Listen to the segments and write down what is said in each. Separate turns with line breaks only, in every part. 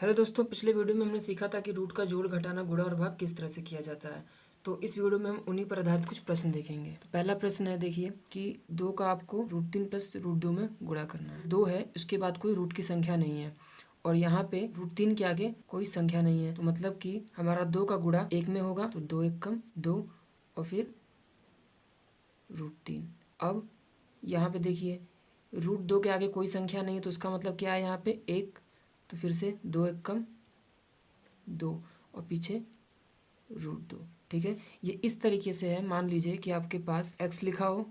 Hello दोस्तों, पिछले video में हमने सीखा था कि रूट का जोड़, घटाना, गुणा और भाग किस तरह से किया जाता है। तो इस वीडियो में हम उन्हीं पर आधारित कुछ प्रश्न देखेंगे। तो पहला प्रश्न है, देखिए कि 2 का आपको √3 प्लस √2 में गुणा करना है। 2 है, उसके बाद कोई रूट की संख्या नहीं है और यहाँ पे √3 के आगे कोई संख्या नहीं है, तो मतलब कि हमारा 2 का गुणा 1 में होगा, तो 2 1 कम 2 और फिर √3। अब यहाँ पे देखिए √2 के आगे कोई संख्या नहीं है, तो उसका मतलब क्या है, यहाँ पे 1, तो फिर से 2 1 कम 2 और पीछे √2। ठीक है, ये इस तरीके से है। मान लीजिए कि आपके पास x लिखा हो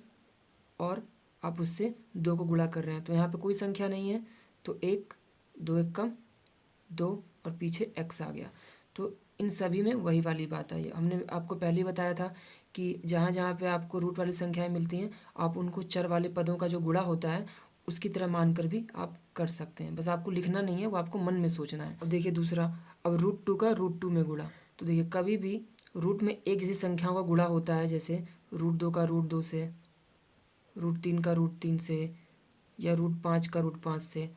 और आप उससे 2 को गुणा कर रहे हैं, तो यहाँ पे कोई संख्या नहीं है, तो 1 2 1 कम 2 और पीछे x आ गया। तो इन सभी में वही वाली बात आई है। हमने आपको पहले ही बताया था कि जहाँ जहाँ पे आपको रूट वाली संख्याएं मिलती हैं, आप उनको चर वाले पदों का जो गुणा होता है उसकी तरह मानकर भी आप कर सकते हैं। बस आपको लिखना नहीं है, वो आपको मन में सोचना है। अब देखिए दूसरा, अब √2 का √2 में गुणा। तो देखिए कभी भी रूट में एक जैसी संख्याओं का गुणा होता है, जैसे √2 का √2 से, √3 का √3 से, या √5 का √5 से,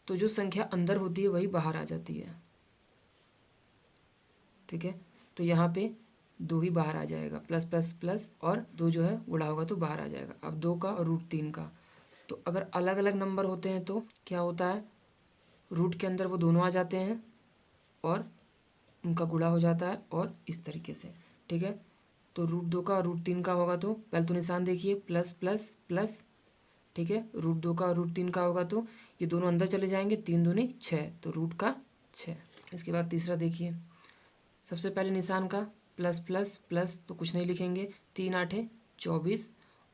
तो जो संख्या अंदर होती है वही बाहर आ जाती है। ठीक है, तो यहाँ पे 2 ही बाहर आ जाएगा, प्लस प्लस प्लस, और 2 जो है गुणा होगा तो बाहर आ जाएगा। अब 2 का और √3 का, तो अगर अलग अलग नंबर होते हैं तो क्या होता है, रूट के अंदर वो दोनों आ जाते हैं और उनका गुणा हो जाता है, और इस तरीके से। ठीक है, तो √2 का और √3 का होगा तो पहले तो निशान देखिए, प्लस प्लस प्लस। ठीक है, √2 का और √3 का होगा तो ये दोनों अंदर चले जाएंगे, 3 दूनी 6, तो रूट का 6। इसके बाद तीसरा देखिए, सबसे पहले निशान का प्लस प्लस प्लस, तो कुछ नहीं लिखेंगे, 3 8 24,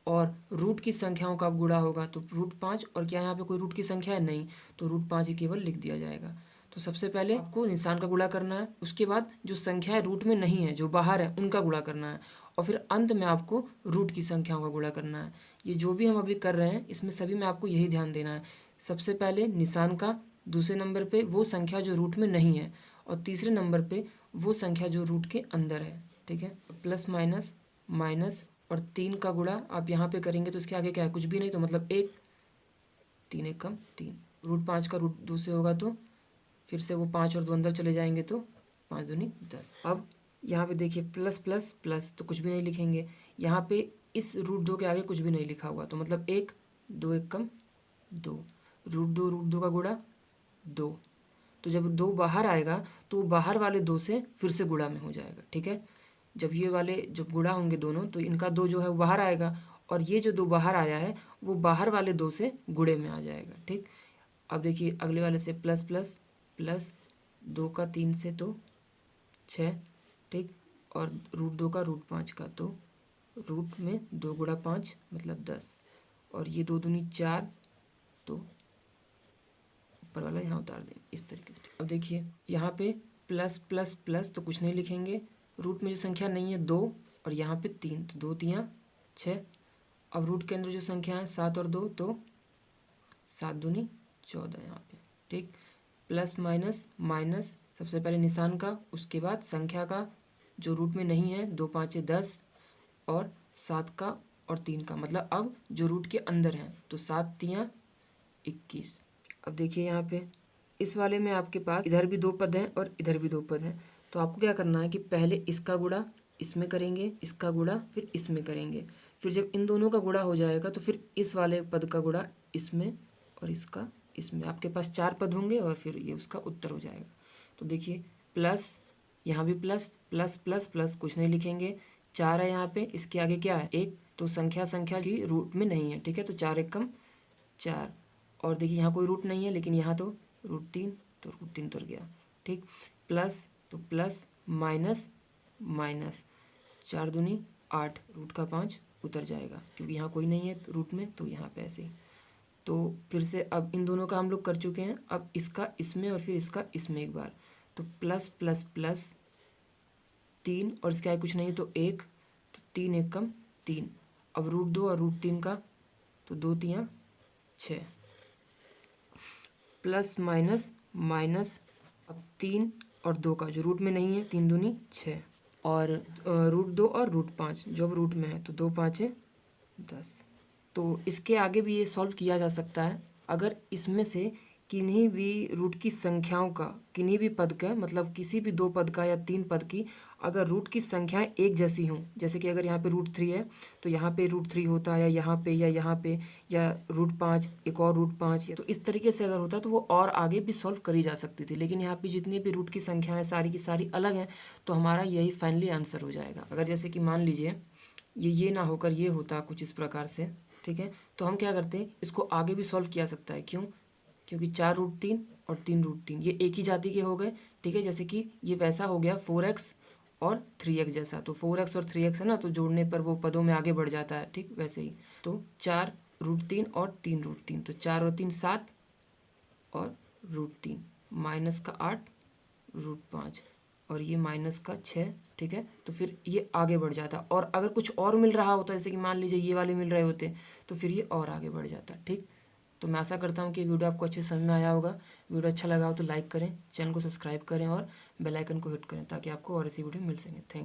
और रूट की संख्याओं का अब गुणा होगा तो √5, और क्या यहाँ पे कोई रूट की संख्या है, नहीं, तो √5 ही केवल लिख दिया जाएगा। तो सबसे पहले आपको निशान का गुणा करना है, उसके बाद जो संख्याएं रूट में नहीं है, जो बाहर है, उनका गुणा करना है, और फिर अंत में आपको रूट की संख्याओं का गुणा करना है। ये जो भी हम अभी कर रहे हैं इसमें सभी में आपको यही ध्यान देना है। सबसे पहले निशान का, दूसरे नंबर पे वो संख्या जो रूट में नहीं है, और तीसरे नंबर पे वो संख्या जो रूट के अंदर है। ठीक है, प्लस माइनस माइनस और 3 का गुणा आप यहाँ पे करेंगे तो इसके आगे क्या है, कुछ भी नहीं, तो मतलब 1, 3 1 कम 3, √5 का √2 से होगा तो फिर से वो 5 और 2 अंदर चले जाएंगे, तो 5 दूनी 10। अब यहाँ पे देखिए प्लस प्लस प्लस, तो कुछ भी नहीं लिखेंगे, यहाँ पे इस √2 के आगे कुछ भी नहीं लिखा हुआ, तो मतलब 1 2 1 कम 2, √2 का गुणा 2, तो जब 2 बाहर आएगा तो बाहर वाले 2 से फिर से गुणा में हो जाएगा। ठीक है, जब ये वाले जब गुणा होंगे दोनों, तो इनका 2 जो है वो बाहर आएगा, और ये जो 2 बाहर आया है वो बाहर वाले 2 से गुणे में आ जाएगा। ठीक, अब देखिए अगले वाले से प्लस प्लस प्लस, 2 का 3 से तो 6। ठीक, और √2 का √5 का, तो रूट में 2 गुणा 5 मतलब 10, और ये 2 दूनी 4, तो ऊपर वाला यहाँ उतार दें इस तरीके से। अब देखिए यहाँ पे प्लस प्लस प्लस, तो कुछ नहीं लिखेंगे, रूट में जो संख्या नहीं है 2, और यहाँ पे 3, तो 2 3 6। अब रूट के अंदर जो संख्या है 7 और 2, तो 7 दूनी 14 यहाँ पे। ठीक, प्लस माइनस माइनस, सबसे पहले निशान का, उसके बाद संख्या का जो रूट में नहीं है, 2 5 10, और 7 का और 3 का, मतलब अब जो रूट के अंदर है, तो 7 3 21। अब देखिए यहाँ पे इस वाले में आपके पास इधर भी 2 पद हैं और इधर भी 2 पद हैं, तो आपको क्या करना है कि पहले इसका गुणा इसमें करेंगे, इसका गुणा फिर इसमें करेंगे, फिर जब इन दोनों का गुणा हो जाएगा तो फिर इस वाले पद का गुणा इसमें, और इसका इसमें। आपके पास 4 पद होंगे और फिर ये उसका उत्तर हो जाएगा। तो देखिए प्लस, यहाँ भी प्लस प्लस प्लस प्लस, कुछ नहीं लिखेंगे, 4 है यहाँ पे, इसके आगे क्या है 1, तो संख्या संख्या की रूट में नहीं है। ठीक है, तो 4 1 कम 4, और देखिए यहाँ कोई रूट नहीं है, लेकिन यहाँ तो √3, तो √3 उतर गया। ठीक, प्लस, तो प्लस माइनस माइनस, 4 दूनी 8, रूट का 5 उतर जाएगा, क्योंकि यहाँ कोई नहीं है रूट में, तो यहाँ पे ऐसे ही। तो फिर से अब इन दोनों का हम लोग कर चुके हैं, अब इसका इसमें और फिर इसका इसमें एक बार, तो प्लस प्लस प्लस 3, और इसके आगे कुछ नहीं तो 1, तो 3 1 कम 3। अब √2 और √3 का, तो 2 3 6, प्लस माइनस माइनस, अब 3 और 2 का जो रूट में नहीं है, 3 दूनी 6, और √2 और √5 जो अब रूट में है, तो 2 5 10। तो इसके आगे भी ये सॉल्व किया जा सकता है, अगर इसमें से किन्हीं भी रूट की संख्याओं का, किन्हीं भी पद का, मतलब किसी भी 2 पद का या 3 पद की अगर रूट की संख्याएं एक जैसी हों, जैसे कि अगर यहाँ पे √3 है तो यहाँ पे √3 होता है, या यहाँ पे या यहाँ पे, या √5 एक और √5, तो इस तरीके से अगर होता तो वो और आगे भी सॉल्व करी जा सकती थी। लेकिन यहाँ पे जितनी भी रूट की संख्याएं सारी की सारी अलग हैं, तो हमारा यही फाइनली आंसर हो जाएगा। अगर जैसे कि मान लीजिए ये ना होकर ये होता कुछ इस प्रकार से, ठीक है, तो हम क्या करते हैं, इसको आगे भी सॉल्व किया सकता है। क्यों? क्योंकि 4√3 और 3√3 ये एक ही जाति के हो गए, ठीक है। जैसे कि ये वैसा हो गया 4x और 3x जैसा, तो 4x और 3x है ना, तो जोड़ने पर वो पदों में आगे बढ़ जाता है, ठीक वैसे ही। तो 4√3 और 3√3, तो 4 और 3 7 और √3 माइनस का 8 √5 और ये माइनस का 6, ठीक है। तो फिर ये आगे बढ़ जाता, और अगर कुछ और मिल रहा होता, जैसे कि मान लीजिए ये वाले मिल रहे होते, तो फिर ये और आगे बढ़ जाता, ठीक। तो मैं आशा करता हूँ कि वीडियो आपको अच्छे समझ में आया होगा। वीडियो अच्छा लगा हो तो लाइक करें, चैनल को सब्सक्राइब करें और बेल आइकन को हिट करें, ताकि आपको और ऐसी वीडियो मिल सकें। थैंक